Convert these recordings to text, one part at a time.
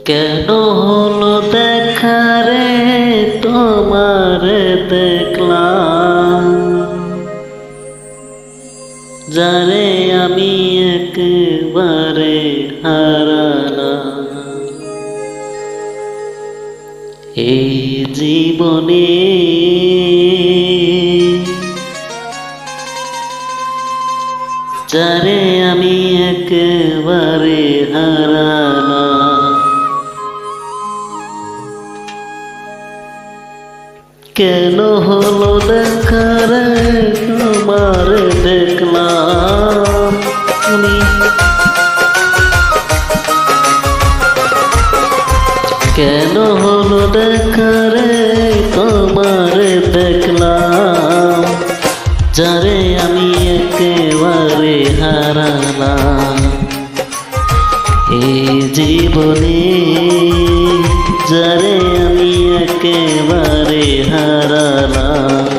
কেন হলো দেখা রে তোমার দেখলাম, যারে আমি একবারে হারালাম এই জীবনে। যারে আমি একবারে হারালাম, কেন হলো দেখা রে তোমার দেখলাম আমি, কেন হলো দেখা রে তোমার দেখলাম, যারে আমি একেবারে হারালাম এই জীবনে। যারে আমি একেবারে হারালাম,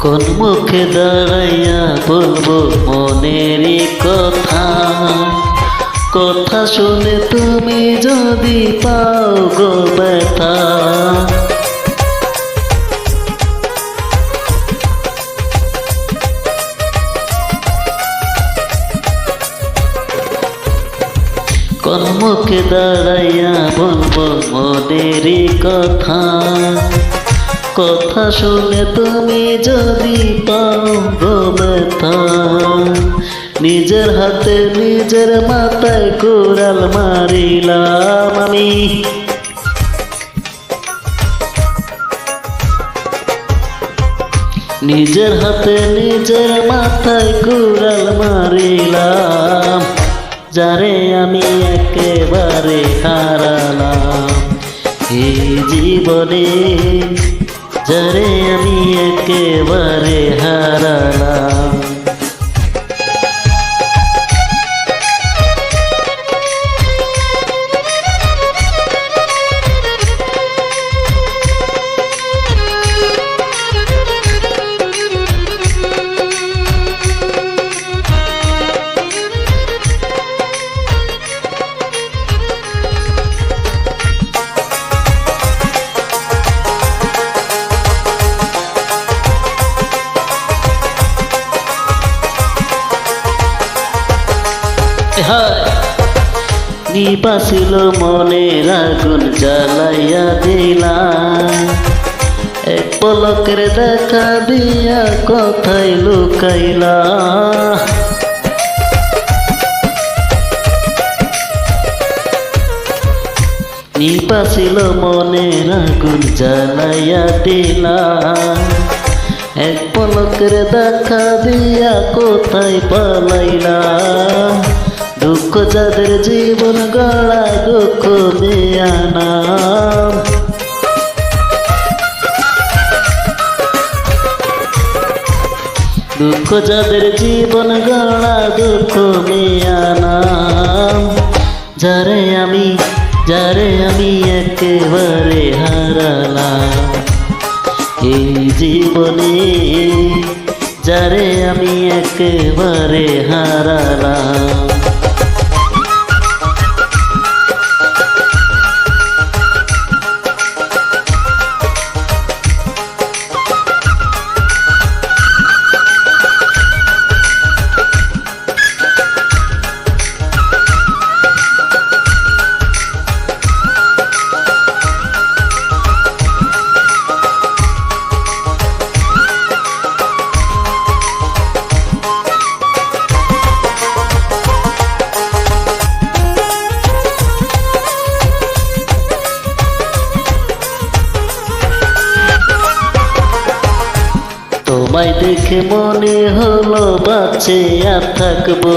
কোন মুখে দাঁড়াইয়া বলবো মনেরই কথা, কথা শুনে তুমি যদি পাও গো ব্যথা। কোন মুখে দাঁড়াইয়া বলবো মনেরই কথা, কথা শুনে তুমি যদি পাও গো ব্যথা। নিজের হাতে নিজের মাথায় কুড়াল মারিলাম আমি, নিজের হাতে নিজের মাথায় কুড়াল মারিলাম, যারে আমি একেবারে হারালাম এই জীবনে। যারে আমি একেবারে হারালাম, নিবাসিল মনের আগুন জ্বালাইয়া দিলাম, এক পলকের দেখা দিয়া কোথায় লুকাইলা। নিবাসিল মনের আগুন জ্বালাইয়া দিলাম, এক পলকের দেখা দিয়া কোথায় পালাইলা। দুঃখ যাদের জীবন গড়া দুঃখ দেয়া নাম, দুঃখ যাদের জীবন গড়া দুঃখ দেয়া নাম। যারে আমি একেবারে হারালাম এই জীবনে, যারে আমি একেবারে হারালাম। তোমায় দেখে মনে হলো বাঁচে আর থাকবো,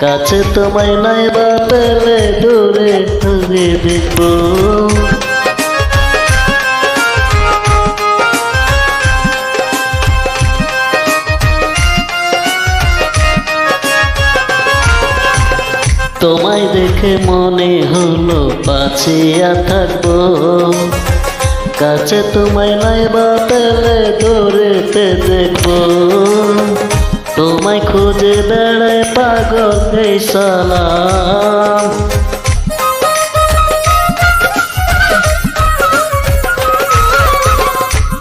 কাছে তোমায় নাই বা পেলে দূরে দূরে দেখবো। তোমায় দেখে মনে হলো পাছে আর থাকবো, কাছে তোমায় নাই বা পেলে দূরেতে দেখবো। তোমায় খুঁজে বেড়ায় পাগল এই সালাম,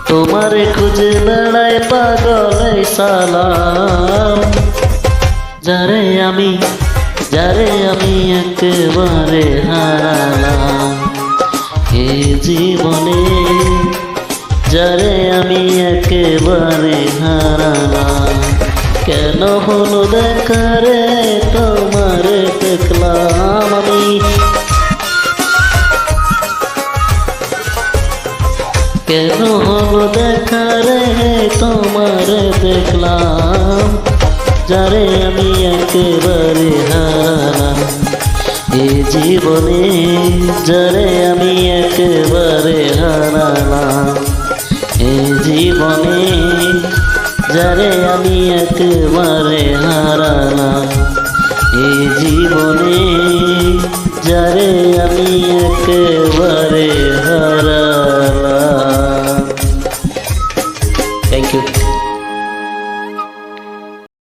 তোমারে খুঁজে বেড়ায় পাগল এই সালাম। যারে আমি একেবারে হারালাম এ জীবনে, যারে আমি একেবারে হারালাম। কেন হলো দেখা রে তোমারে দেখলাম আমি, কেন হলো দেখা রে তোমারে দেখলাম। যারে আমি একেবারে হারালাম এ জীবনে, যারে আমি একেবারে হারালাম এ জীবনে, যারে আমি একেবারে হারালাম এ জীবনে, যারে আমি একেবারে হারালাম। Thank you.